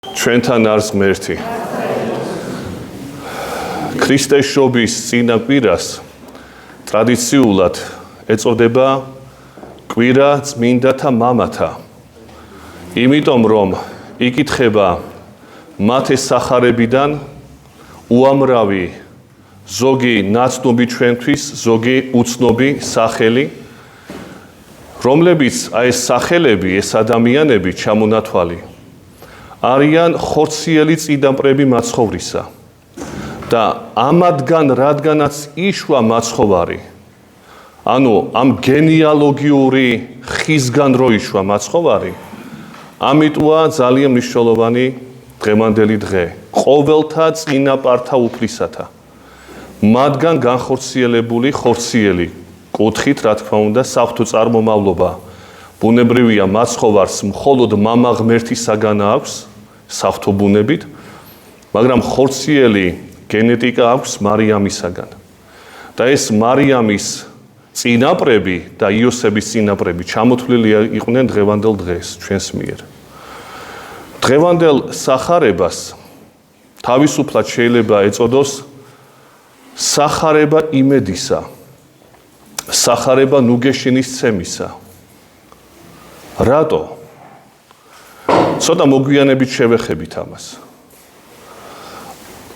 ჩვენთან არის ღმერთი. ქრისტეს შობის წინა კვირას ტრადიციულად ეწოდება კვირა წმინდათა მამათა. იმიტომ რომ იკითხება მათე სახარებიდან უამრავი ზოგი ნაცნობი ჩვენთვის, ზოგი უცნობი სახელი, რომლებიც ეს სახელები, ეს ადამიანები ჩამონათვალი არიან ხორციელი წინაპრები მაცხოვრისა და ამათგან რადგანაც იშვა მაცხოვარი, ანუ ამ გენეალოგიური ხისგან რო იშვა მაცხოვარი, ამიტოა ძალიან მნიშვნელოვანი დღევანდელი დღე ყოველთა წინაპართა უფლისათა. მათგან განხორციელებული ხორციელი კუთხით, რა თქმა უნდა, საღვთო წარმომავლობა ბუნებრივია მაცხოვარს მხოლოდ მამა ღმერთისაგან აქვს საღვთო ბუნებით, მაგრამ ხორციელი გენეტიკა აქვს მარიამისაგან. და ეს მარიამის წინაპრები და იოსების წინაპრები ჩამოთვლილი იყვნენ დღევანდელ დღეს ჩვენს მიერ. დღევანდელ სახარებას თავისუფლად შეიძლება ეწოდოს სახარება იმედისა, სახარება ნუგეშინის ცემისა. რატო? ცოტა მოგვიანებით შევეხებით ამას.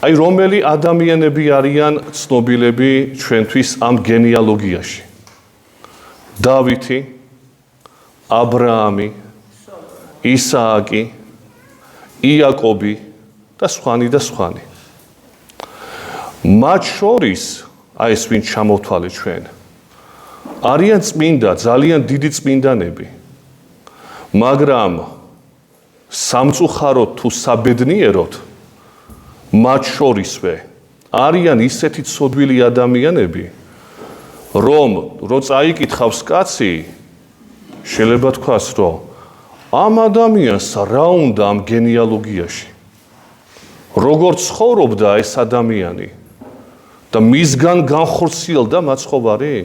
აი რომელი ადამიანები არიან ცნობილები ჩვენთვის ამ გენეალოგიაში? დავითი, აბრაამი, ისააკი, იაკობი და სხვანი და სხვანი. მათ შორის აი ეს ვინ ჩამოვთვალე ჩვენ არიან წმინდა, ძალიან დიდი წმინდანები, მაგრამ სამწუხაროდ თუ საბედნიეროდ მათ შორისვე არიან ისეთი ცოდვილი ადამიანები, რომ რო წაიკითხავს კაცი, შეიძლება თქვას, რომ ამ ადამიანს რა უნდა ამ გენეალოგიაში? როგორ ცხოვრობდა ეს ადამიანი და მისგან განხორციელდა მაცხოვარი?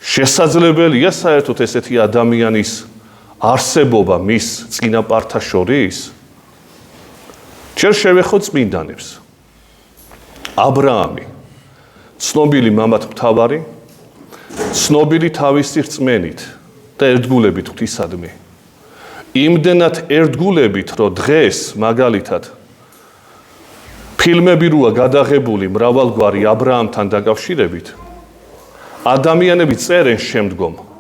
შესაძლებელია საერთოდ ესეთი ადამიანის არსებობა მის წინაპართა შორის? ჯერ შევეხოთ წმინდანებს. აბრაამი, ცნობილი მამად მთავარი, ცნობილი თავისი რწმენით და ერთგულებით ღვთისადმი. იმდენად ერთგულებით, რომ დღეს მაგალითად ფილმები როა გადაღებული მრავალგვარი აბრაამთან დაკავშირებით, ადამიანები წერენ შემდგომ,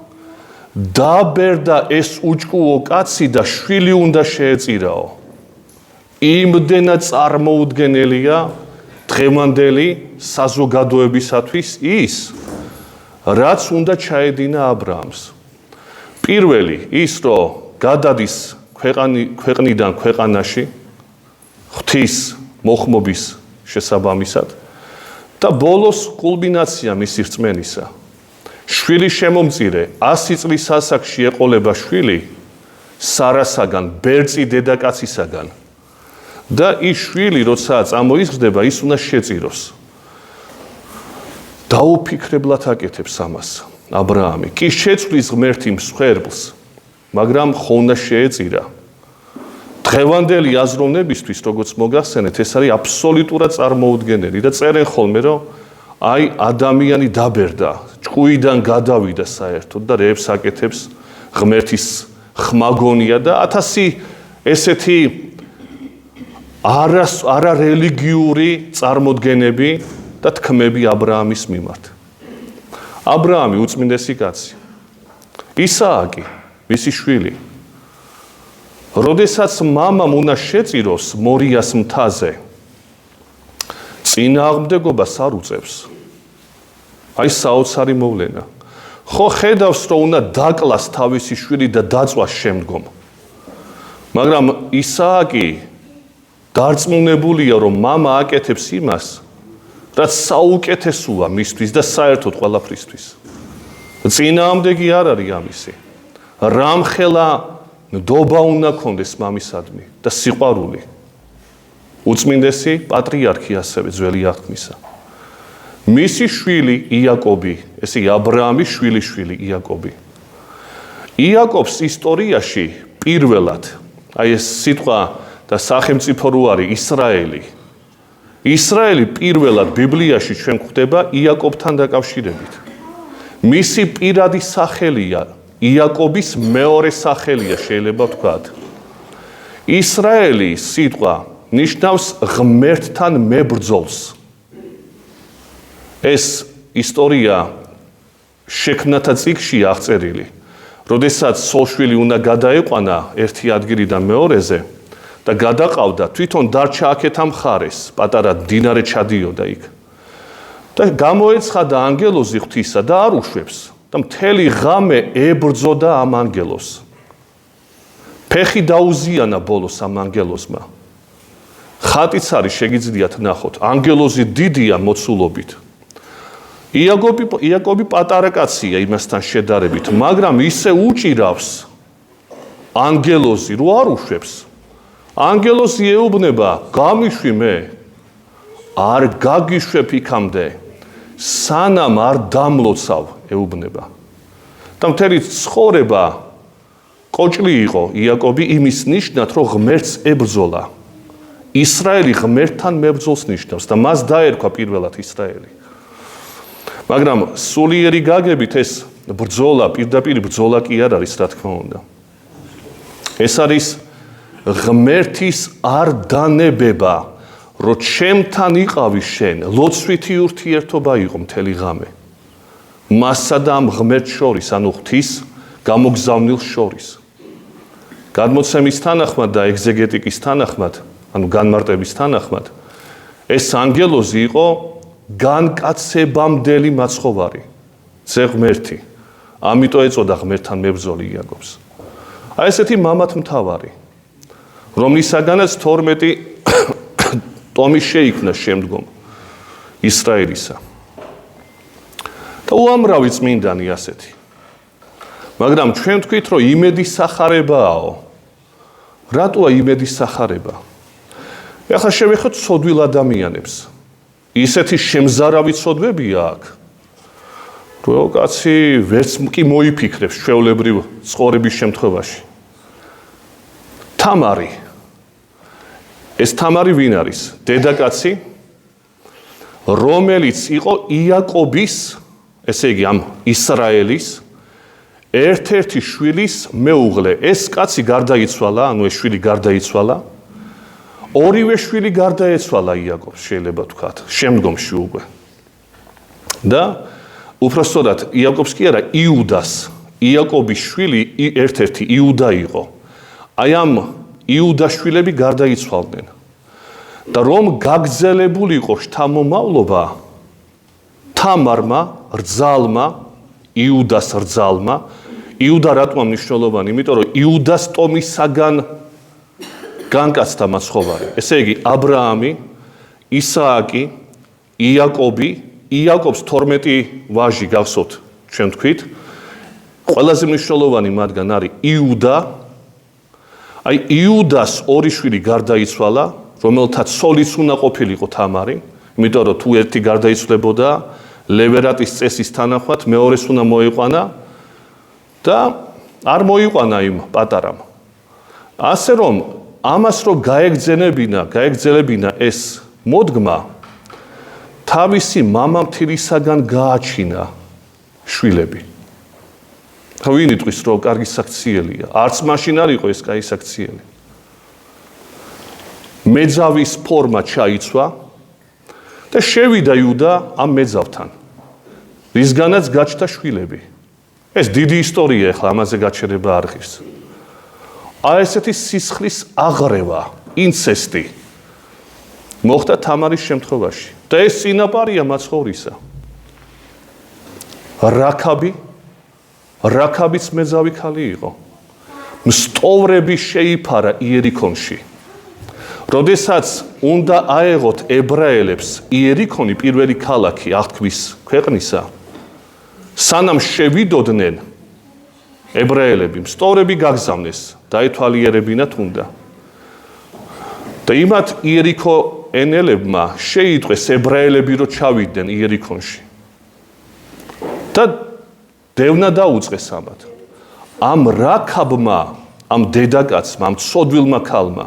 დაბერდა ეს უჭკუო კაცი და შვილი უნდა შეეწირაო. იმდენად წარმოუდგენელია დღევანდელი საზოგადოებისათვის ის, რაც უნდა ჩაედინა აბრაამს. პირველი ის, რომ გადადის ქვეყნიდან ქვეყანაში ღვთის მოხმობის შესაბამისად და ბოლოს კულმინაცია მისი რწმენისა. შვილი შემომწირე 100 წლის ასაკში ეყოლება შვილი სარასაგან, ბერწი დედაკაცისაგან და ის შვილი როცა წამოიზრდება, ის უნდა შეწიროს. დაუფიქრებლად აკეთებს ამას აბრაამი. კი შეცვლის ღმერთი მსხვერპლს, მაგრამ ხო უნდა შეეწირა. დღევანდელი აზროვნებისთვის, როგორც მოგახსენეთ, ეს არის აბსოლუტურად წარმოუდგენელი და წერენ ხოლმე, რომ აი ადამიანი დაბერდა, ჭკუიდან გადავიდა საერთოდ და რეებს აკეთებს ღმერთის ხმაგონია და 1000 ესეთი არარელიგიური წარმოდგენები და თქმები აბრაამის მიმართ. აბრაამი უწმინდესი კაცი. ისააკი, მისი შვილი. როდესაც მამამ უნდა შეწიროს მორიას მთაზე, წინააღმდეგობას არ უწევს. აი საოცარი მოვლენა. ხო ხედავს, რომ უნდა დაკლას თავისი შვილი და დაწვას შემდგომ. მაგრამ ისააკი დარწმუნებულია, რომ მამა აკეთებს იმას, რაც საუკეთესოა მისთვის და საერთოდ ყველაფრისთვის. წინააღმდეგი არ არის ამისი. რამხელა ნდობა უნდა კონდეს მამისადმი და სიყვარული. უწმინდესი პატრიარქი ასევე ძველი აღთქმისა. მისი შვილი იაკობი, ესე აბრაამის შვილიშვილი იაკობი. იაკობს ისტორიაში პირველად, აი ეს სიტყვა და და სახელმწიფო რო არის ისრაელი. ისრაელი პირველად ბიბლიაში ჩვენ გვხვდება იაკობთან დაკავშირებით. მისი პირადი სახელია, იაკობის მეორე სახელია შეიძლება ვთქვათ. ისრაელი სიტყვა ნიშნავს ღმერთთან მებრძოლს. ეს ისტორია შექმნათა წიგნში აღწერილი. როდესაც სოლშვილი უნდა გადაეყვანა ერთი ადგილიდან მეორეზე და გადაყავდა, თვითონ დარჩა აქეთ ამ მხარეს, პატარა მდინარე ჩადიოდა იქ. და გამოეცხადა ანგელოზი ღვთისა და არ უშვებს და მთელი ღამე ებრძოდა ამ ანგელოზს. ფეხი დაუზიანა ბოლოს ამ ანგელოზმა. ხატიც არის შეგიძლიათ ნახოთ, ანგელოზი დიდია მოცულობით. იაკობი პატარა კაცია იმასთან შედარებით, მაგრამ ისე უჭირავს ანგელოზი, რო არ უშვებს. ანგელოზი ეუბნება, გამიშვი მე, არ გაგიშვებ იქამდე, სანამ არ დამლოცავ, ეუბნება. და მთელი ცხოვრება კოჭლი იყო იაკობი იმის ნიშნად, რომ ღმერთს ებრძოლა. ისრაელი ღმერთთან მებრძოლს ნიშნავს და მას დაერქვა პირველად ისრაელი. მაგრამ სულიერი გაგებით ეს ბრძოლა, პირდაპირ ბრძოლა კი არ არის, რა თქმა უნდა. ეს არის ღმერთის არ დანებება, რომ ჩემთან იყავი შენ, ლოცვითი ურთიერთობა იყო მთელი ღამე. მასსა და ამ ღმერთს შორის, ანუ ღვთის გამოგზავნილს შორის. გადმოცემის თანახმად და ეგზეგეტიკის თანახმად, ანუ განმარტების თანახმად, ეს ანგელოზი იყო განკაცებამდელი მაცხოვარი, ძე ღმერთი. ამიტომ ეწოდა ღმერთთან მებრძოლი იაკობს. აი ესეთი მამათ მთავარი, რომლისაგანაც 12 ტომი შეიქმნა შემდგომ ისრაელისა. და უამრავი წმინდანი ასეთი. მაგრამ ჩვენ ვთქვით, რომ იმედის სახარებაო. რატოა იმედის სახარება? ახლა შევეხოთ ცოდვილ ადამიანებს. ისეთი შემზარავი ცოდვებია აქ, რომ კაცი ვერც კი მოიფიქრებს ჩვეულებრივ ცხოვრების შემთხვევაში. თამარი. ეს თამარი ვინ არის? დედაკაცი, რომელიც იყო იაკობის, ესე იგი ამ ისრაელის ერთ-ერთი შვილის მეუღლე. ეს კაცი გარდაიცვალა, ანუ ეს შვილი გარდაიცვალა. ორივე შვილი გარდაეცვალა იაკობს, შეიძლება ვთქვათ, შემდგომში უკვე. და უпростოდათ იაკობს კი არა, იუდას, იაკობის შვილი ერთ-ერთი იუდა იყო. აი ამ იუდას შვილები გარდაიცვალდნენ. და რომ გაგრძელებული იყო შთამომავლობა თამარმა, რძალმა, იუდას რძალმა, იუდა რატომ მნიშვნელოვანი? იმიტომ რომ იუდას ტომისაგან განკაცდა მაცხოვარი. ესე იგი აბრაამი, ისააკი, იაკობი, იაკობს 12 ვაჟი გახსოვთ, ჩვენ თქვით. ყველაზე მნიშვნელოვანი მათგან არის იუდა. აი იუდას ორი შვილი გარდაიცვალა, რომელთაც ცოლიც უნდა ყოფილიყო თამარი, იმიტომ რომ თუ ერთი გარდაიცვლებოდა, ლევერატის წესის თანახმად მეორეს უნდა მოიყვანა და არ მოიყვანა იმ პატარამ. ასე რომ ამას რომ გაეგრძელებინა ეს მოდგმა, თავისი მამამთილისაგან გააჩინა შვილები. ვინ იტყვის რომ კარგი საქციელია? არც მაშინ არ იყო ეს კაი საქციელი. მეძავის ფორმა ჩაიცვა და შევიდა იუდა ამ მეძავთან, რისგანაც გაჩნდა შვილები. ეს დიდი ისტორია, ახლა ამაზე გაჩერება არ ღირს. აი ესეთი სისხლის აღრევა, ინცესტი მოხდა თამარის შემთხვევაში. და ეს წინაპარია მაცხოვრისა. რაქაბიც მეძავი ქალი იყო. მსტოვრები შეიფარა იერიქონში. როდესაც უნდა აეღოთ ებრაელებს იერიქონი, პირველი ქალაქი აღთქმის ქვეყნისა, სანამ შევიდოდნენ ებრაელები, მსტოვრები გაგზავნეს, დაეთვალიერებინათ უნდა. და იმათ იერიქო ენელებმა შეიტყვეს ებრაელები რომ ჩავიდნენ იერიქონში. და დევნა დაუწყეს ამათ. ამ რაქაბმა, ამ დედაკაცმა, ამ ცოდვილმა ქალმა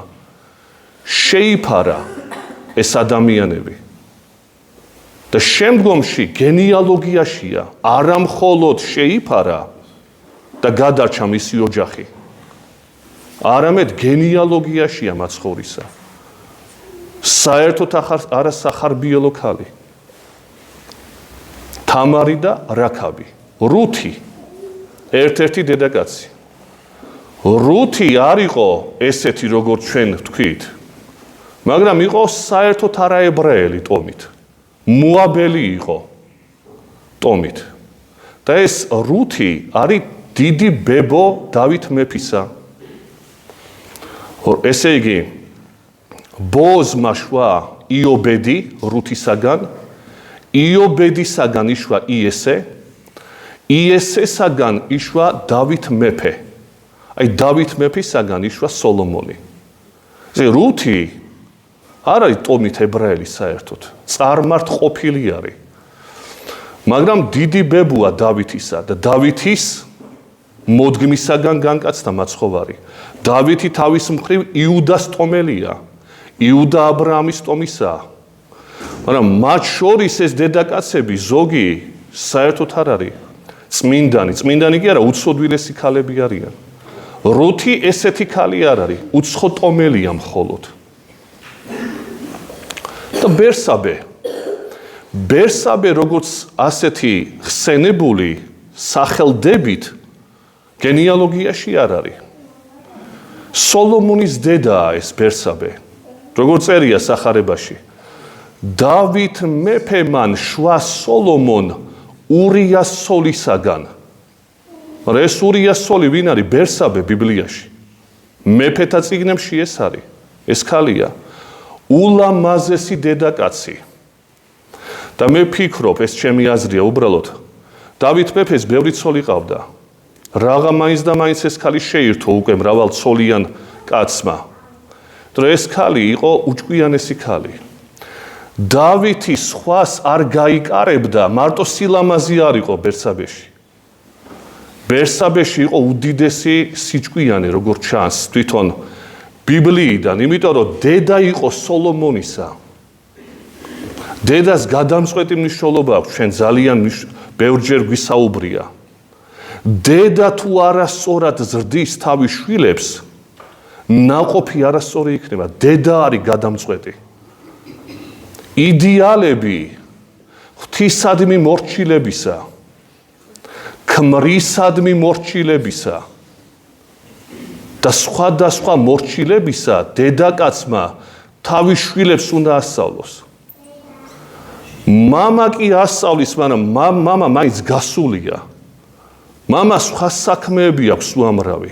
შეიფარა ეს ადამიანები და შემდგომში გენეალოგიაშია არა მხოლოდ შეიფარა და გადარჩა მისი ოჯახი, არამედ გენეალოგიაშია მაცხოვრისა. საერთოდ არასახარბიელო ქალი. თამარი და რაქაბი. რუთი ერთ-ერთი დედაკაცი. რუთი არ იყო ესეთი როგორც ჩვენ ვთქვით, მაგრამ იყო საერთოდ არაებრაელი ტომით. მოაბელი იყო ტომით. და ეს რუთი არის დიდი ბებო დავით მეფისა. ესე იგი, ბოოზმა შვა იობედი რუთისაგან, იობედისაგან იშვა იესე, იესესაგან იშვა დავით მეფე. აი დავით მეფისაგან იშვა სოლომონი. რუთი არ არის ტომით ებრაელი საერთოდ, წარმართ ყოფილი არის. მაგრამ დიდი ბებოა დავითისა და დავითის მოდგმისაგან განკაცდა მაცხოვარი. დავითი თავის მხრივ იუდას ტომელია. იუდა აბრაამის ტომისაა. მაგრამ მათ შორის ეს დედაკაცები ზოგი საერთოდ არ არის წმინდანი. წმინდანი კი არა, უცოდვილესი ქალები არიან. რუთი ესეთი ქალი არ არის, უცხო ტომელია მხოლოდ. და ბერსაბე როგორც ასეთი ხსენებული სახელდებით გენეალოგიაში არ არის. სოლომონის დედაა ეს ბერსაბე. როგორც წერია სახარებაში. დავით მეფემან შვა სოლომონ ურიას სოლისაგან. მაგრამ ეს ურიას სოლი ვინ არის? ბერსაბე ბიბლიაში. მეფეთა წიგნებში ეს არის. ეს ქალია ულამაზესი დედაკაცი. და მე ვფიქრობ, ეს ჩემი აზრია უბრალოდ, დავით მეფეს ბევრი ცოლი ყავდა. რაღა მაინც და მაინც ეს ქალი შეირთო უკვე მრავალ ცოლიან კაცმა. და ეს ქალი იყო უჭკვიანესი ქალი. დავითი სხვას არ გაიკარებდა, მარტო სილამაზი არ იყო ბერსაბეში. ბერსაბეში იყო უდიდესი სიჭკვიანი, როგორც ჩანს თვითონ ბიბლიიდან, იმიტომ რომ დედა იყო სოლომონისა. დედას გადამწყვეტი მნიშვნელობა აქვს, ჩვენ ძალიან ბევრჯერ გვისაუბრია. დედა თუ არასწორად ზრდის თავის შვილებს, ნაყოფი არასწორი იქნება. დედა არის გადამწყვეტი. იდეალები ღვთისადმი მორჩილებისა, ქმრისადმი მორჩილებისა და სხვადასხვა მორჩილებისა დედაკაცმა თავის შვილებს უნდა ასწავლოს. მამა კი ასწავლის, მაგრამ მამა მაინც გასულია. მამა სხვა საქმეები აქვს უამრავი.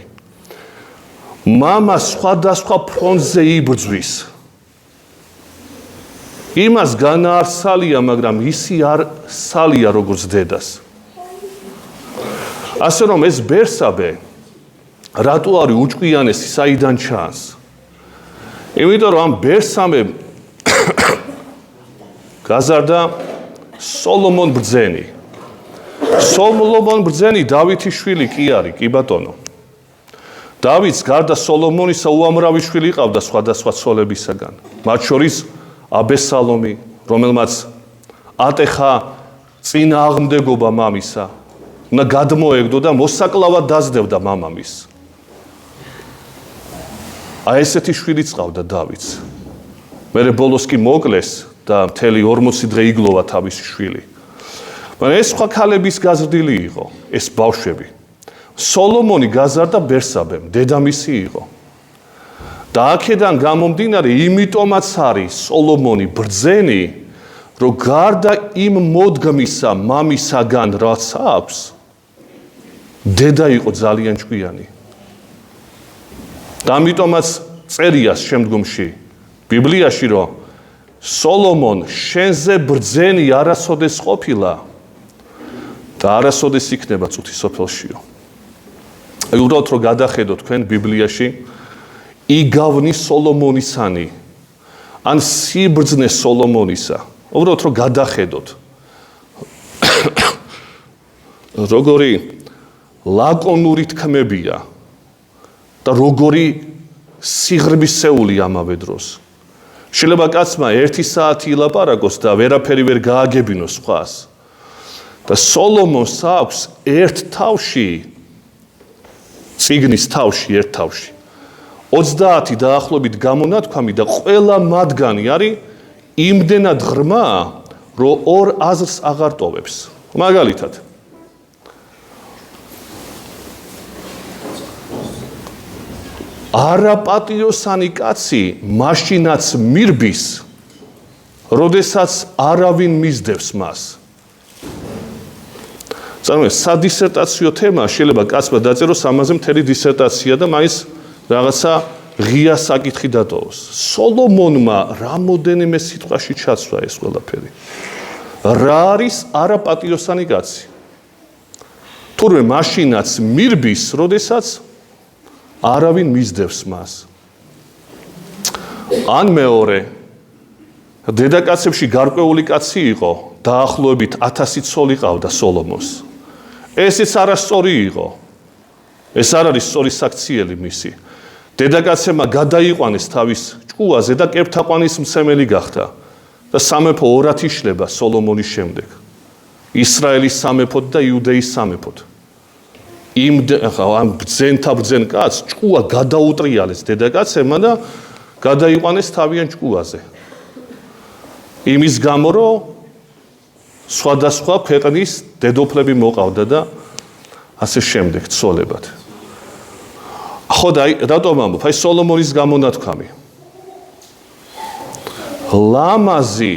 მამა სხვადასხვა ფრონტზე იბრძვის. იმას განაარსალია, მაგრამ ისი არ სალია როგორც დედას. ასე რომ ეს ბერსაბე რატო არის უჭკვიანესი, საიდან ჩანს? იმიტომ რომ ამ ბერსაბემ გაზარდა სოლომონ ბრძენი. სოლომონ ბრძენი დავითის შვილი კი არის, კი ბატონო. დავითს გარდა სოლომონისა უამრავი შვილი ყავდა სხვადასხვა ცოლებისაგან. მათ შორის აბესალომი, რომელმაც ატეხა წინააღმდეგობა მამისა, უნდა გადმოეგდო და მოსაკლავად დაძდევდა მამამისს. აი ესეთი შვილიც ყავდა დავითს. მერე ბოლოს კი მოკლეს და მთელი 40 დღე იგლოვა თავისი შვილი. მაგრამ ეს სხვა ქალების გაზრდილი იყო, ეს ბავშვები. სოლომონი გაზარდა ბერსაბემ, დედამისი იყო. და აქედან გამომდინარე, იმიტომაც არის სოლომონი ბრძენი, რომ გარდა იმ მოდგმისა მამისაგან რაც აქვს, დედა იყო ძალიან ჭკვიანი. და ამიტომაც წერია შემდგომში ბიბლიაში, რომ სოლომონ შენზე ბრძენი არასოდეს ყოფილა და არასოდეს იქნება წუთი სოფელშიო. აი უბრალოდ რომ გადახედოთ თქვენ ბიბლიაში იგავნი სოლომონისანი ან სიბრძნე სოლომონისა, უბრალოდ რომ გადახედოთ როგორი ლაკონური თქმებია და როგორი სიღრმისეული ამავე დროს. შეიძლება კაცმა 1 საათი ილაპარაკოს და ვერაფერი ვერ გააგებინოს სხვას. და სოლომონს აქვს ერთ თავში, წიგნის თავში, ერთ თავში 30 დაახლოებით გამონათქვამი და ყველა მათგანი არის იმდენად ღრმა, რომ ორ აზრს აღარ ტოვებს. მაგალითად, არაპატიოსანი კაცი მაშინაც მირბის, როდესაც არავინ მისდევს მას. წარმოიდგინეთ, სადისერტაციო თემა შეიძლება კაცმა დაწეროს ამაზე მთელი დისერტაცია და მაინც რაღაცა ღია საკითხი დატოვოს. სოლომონმა რამოდენიმე სიტყვაში ჩაცვა ეს ყველაფერი. რა არის არაპატიოსანი კაცი? თურმე მაშინაც მირბის, როდესაც არავინ მისდევს მას. ან მეორე, დედაკაცებში გარკვეული კაცი იყო, დაახლოებით 1000 ცოლი ყავდა სოლომონს. ესეც არასწორი იყო. ეს არ არის სწორი საქციელი მისი. დედაკაცებმა გადაიყვანეს თავის ჭკუაზე და კეფთაყვანის მსემელი გახდა და სამეფო ორად იშლება სოლომონის შემდეგ. ისრაელის სამეფოდ და იუდეის სამეფოდ. ამ ბრძენთა ბრძენ კაცს ჭკუა გადაუტრიალეს დედაკაცებმა და გადაიყვანეს თავიანთ ჭკუაზე. იმის გამო, რომ სხვადასხვა ქვეყნის დედოფლები მოყავდა და ასე შემდეგ ცოლებად. ხო და რატომ ამბობ? აი სოლომონის გამონათქვამი. ლამაზი,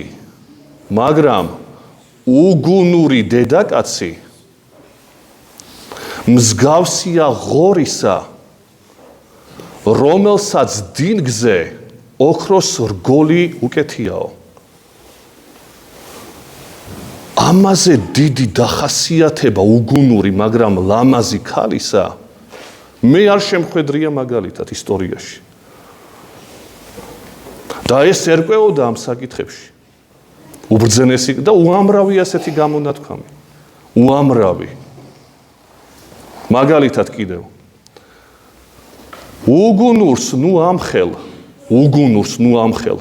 მაგრამ უგუნური დედაკაცი მსგავსია ღორისა, რომელსაც დინგზე ოქროს რგოლი უკეთიაო. ამაზე დიდი დახასიათება უგუნური, მაგრამ ლამაზი ქალისა მე არ შემხვედრია მაგალითად ისტორიაში. და ეს ერკვეოდა ამ საკითხებში. უბრძენესი და უამრავი ასეთი გამონათქვამი. უამრავი. მაგალითად კიდევ. უგუნურს ნუ ამხელ.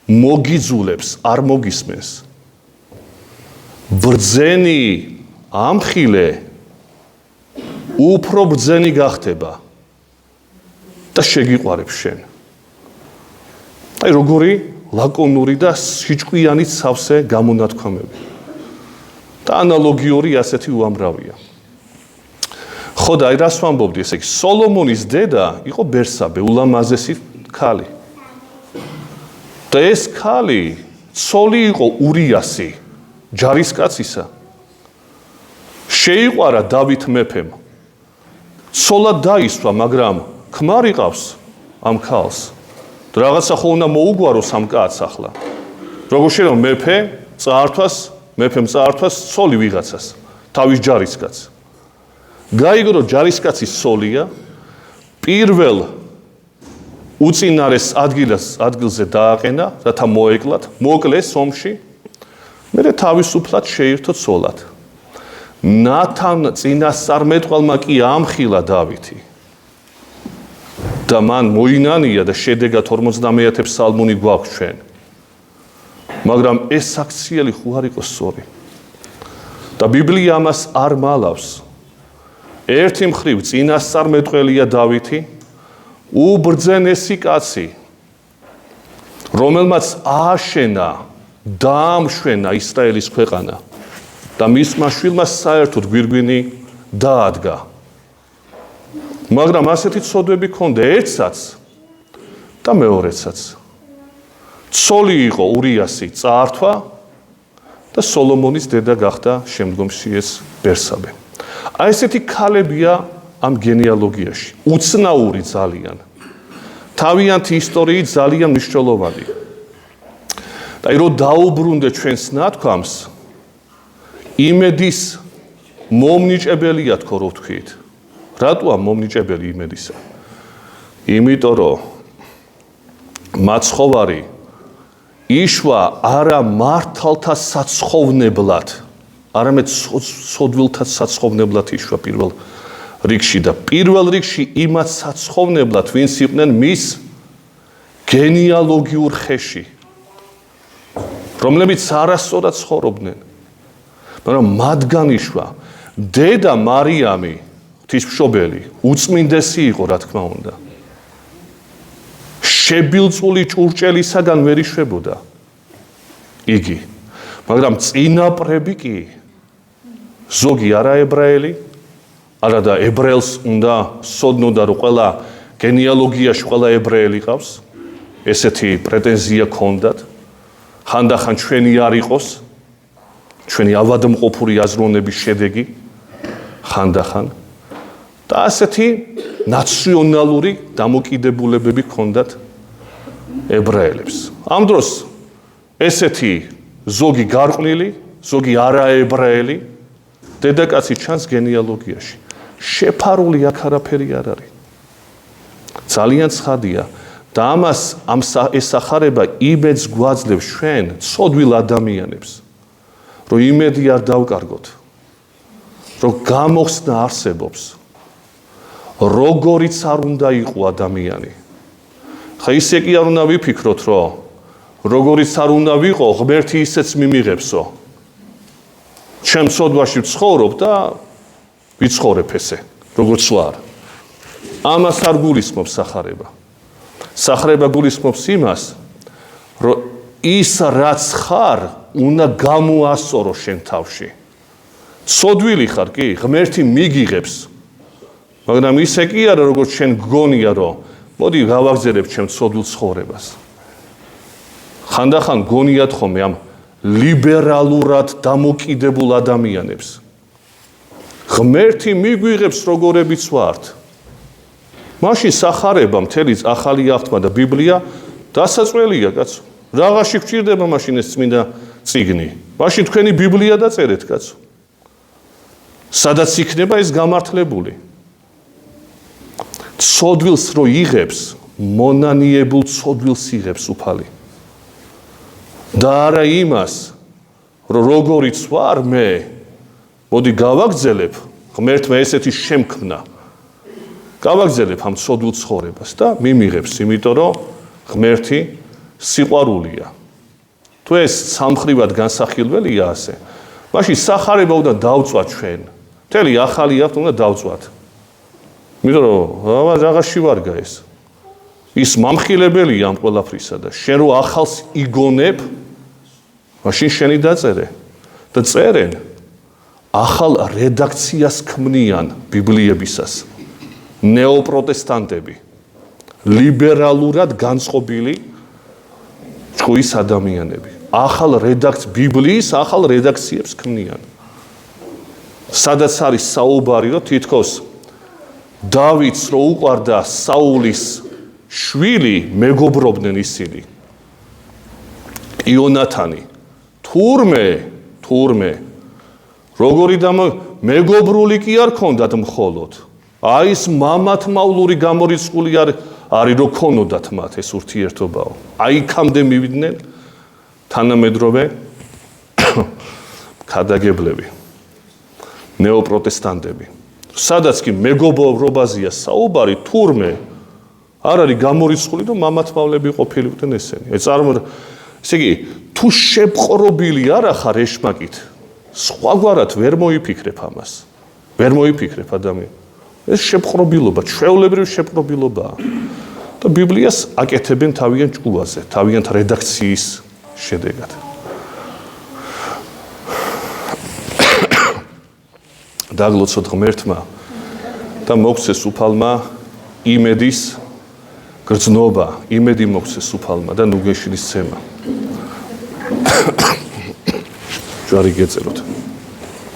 მოგიძულებს არ მოგისმენს. ბრძენი ამხილე უფრო ბრძენი გახდება და შეგიყვარებს შენ. აი როგორი ლაკონური და სიჭკვიანი სავსე გამონათქვამები. და ანალოგიური ასეთი უამრავია. ხო და აი რას ვამბობდი, ესე იგი სოლომონის დედა იყო ბერსაბე, ულამაზესი ქალი. და ეს ქალი ცოლი იყო ურიასი, ჯარისკაცისა. შეიყვარა დავით მეფემ. ცოლად დაისვა, მაგრამ ქმარი ყავს ამ ქალს. რაღაცა ხო უნდა მოუგვაროს ამ კაცს ახლა. როგორ შეიძლება მეფემ წაართვას ცოლი ვიღაცას, თავის ჯარისკაცს. გაიგო რომ ჯარისკაცის ცოლია, პირველ უწინარეს ადგილზე დააყენა, რათა მოეკლათ, მოკლეს ომში, მერე თავისუფლად შეირთო ცოლად. ნათან წინასწარმეტყველმა კი ამხილა დავითი. და მან მოინანია და შედეგად 50 ფსალმუნი გვაქვს ჩვენ. მაგრამ ეს საქციელი ხო არ იყო სწორი. და ბიბლია ამას არ მალავს. ერთი მხრივ წინასწარმეტყველია დავითი, უბრძენესი კაცი, რომელმაც ააშენა, დაამშვენა ისრაელის ქვეყანა და მისმა შვილმა საერთოდ გვირგვინი დაადგა. მაგრამ ასეთი ცოდვები ჰქონდა ერთსაც და მეორეცაც. ცოლი იყო ურიასი, წაართვა და სოლომონის დედა გახდა შემდგომში ეს ბერსაბე. აი ესეთი ქალებია ამ გენეალოგიაში, უცნაური ძალიან. თავიანთი ისტორიით ძალიან მნიშვნელოვანი. და რო დაუბრუნდე ჩვენს ნათქვამს, იმედის მომნიჭებელია თქო რო ვთქვით. რატოა მომნიჭებელი იმედისა? იმიტომ რომ მაცხოვარი იშვა არა მართალთა საცხოვრებლად, არამედ სოდვილთა საცხოვრებლად იშვა პირველ რიგში და პირველ რიგში იმათ საცხოვრებლად, ვინც იყვნენ მის გენეალოგიურ ხეში, რომლებიც არასწორად ცხოვრობდნენ, მაგრამ მათგან იშვა დედა მარიამი, ღვთისმშობელი, უწმინდესი იყო, რა თქმა უნდა. შებილწული ჭურჭელისაგან ვერ იშვებოდა იგი, მაგრამ წინაპრები კი, ზოგი არაებრაელი, არადა ებრაელს უნდა სოდნოდა, რომ ყველა გენეალოგიაში ყველა ებრაელი ყავს, ესეთი პრეტენზია ჰქონდათ, ხანდახან ჩვენი არ იყოს, ჩვენი ავადმყოფური აზროვნების შედეგი, ხანდახან და ასეთი ნაციონალური დამოკიდებულებები ჰქონდათ ებრაელებს. ამ დროს ესეთი ზოგი გარყვნილი, ზოგი არაებრაელი დედაკაცი ჩანს გენეალოგიაში. შეფარული აქ არაფერი არ არის. ძალიან ცხადია და ამას ესახარება იმედს გვაძლევს ჩვენ ცოდვილ ადამიანებს, რომ იმედი არ დავკარგოთ, რომ გამოხსნა არსებობს, როგორიც არ უნდა იყო ადამიანი. ხა ისე კი არ უნდა ვიფიქროთ, რომ როგორიც არ უნდა ვიყო, ღმერთი ისეც მიმიღებსო. ჩემ ცოდვაში ვცხოვრობ და ვიცხოვრებ ესე, როგორც ვარ. ამას არ გულისხმობს სახარება. სახარება გულისხმობს იმას, რომ ის რაც ხარ, უნდა გამოასწორო შენ თავში. ცოდვილი ხარ კი, ღმერთი მიგიღებს. მაგრამ ისე კი არა, როგორც შენ გგონია, რომ მოდი გავაგზავნებ ჩემ ცოდვილ ცხოვრებას. ხანდახან გონიათ ხოლმე ამ ლიბერალურად დამოკიდებულ ადამიანებს. ღმერთი მიგვიღებს როგორებიც ვართ. მაშინ სახარება, მთელი ახალი აღთქმა და ბიბლია დასაწყველია, კაცო. რაღაცი გვჭირდება მაშინ ეს წმინდა წიგნი. მაშინ თქვენი ბიბლია დაწერეთ, კაცო. სადაც იქნება ეს გამართლებული. ცოდვილს რო იღებს, მონანიებულ ცოდვილს იღებს უფალი. და არა იმას, რომ როგორიც ვარ მე, მოდი გავაგზელებ, ღმერთმა ესეთი შემქმნა. გავაგზელებ ამ ცოდვილ ცხოვრებას და მიმიღებს, იმიტომ რომ ღმერთი სიყვარულია. თუ ეს სამხრივად განსახილველია ასე, მაშინ სახარება უნდა დავწვათ ჩვენ. მთელი ახალი აღთქმა უნდა დავწვათ. იმიტომ რომ რაღაცში ვარგა ეს. ის მამხილებელია ამ ყველაფრისა და შენ რო ახალს იგონებ, მაშინ შენი დაწერე და წერენ ახალ რედაქციას ქმნიან ბიბლიებისას ნეოპროტესტანტები, ლიბერალურად განწყობილი ჭკუის ადამიანები. ბიბლიის ახალ რედაქციებს ქმნიან. სადაც არის საუბარი, რომ თითქოს დავითს რო უყვარდა საულის შვილი, მეგობრობდნენ ისინი. იონათანი, თურმე, როგორი მეგობრული კი არ ქონდათ მხოლოდ. აი ეს მამათმავლური გამორიცხული არის რო ქონოდათ მათ ეს ურთიერთობაო. აი იქამდე მივიდნენ თანამედროვე ქადაგებლები, ნეოპროტესტანტები. სადაც კი მეგობრობაზია საუბარი, თურმე არ არის გამორიცხული და მამათმავლები ყოფილიყვნენ ესენი. ესე იგი, თუ შეპყრობილი არ ახარ ეშმაკით, სხვაგვარად ვერ მოიფიქრებ ამას. ვერ მოიფიქრებ ადამიანი. ეს შეპყრობილობა, ჩვეულებრივი შეპყრობილობაა. და ბიბლიას აკეთებენ თავიანთ ჭკუაზე, თავიანთ რედაქციის შედეგად. დაგლოცოთ ღმერთმა და მოგცეს უფალმა იმედის გრძნობა, იმედი მოგცეს უფალმა და ნუგეშილის ცემა. ჯვარი გეწეროთ.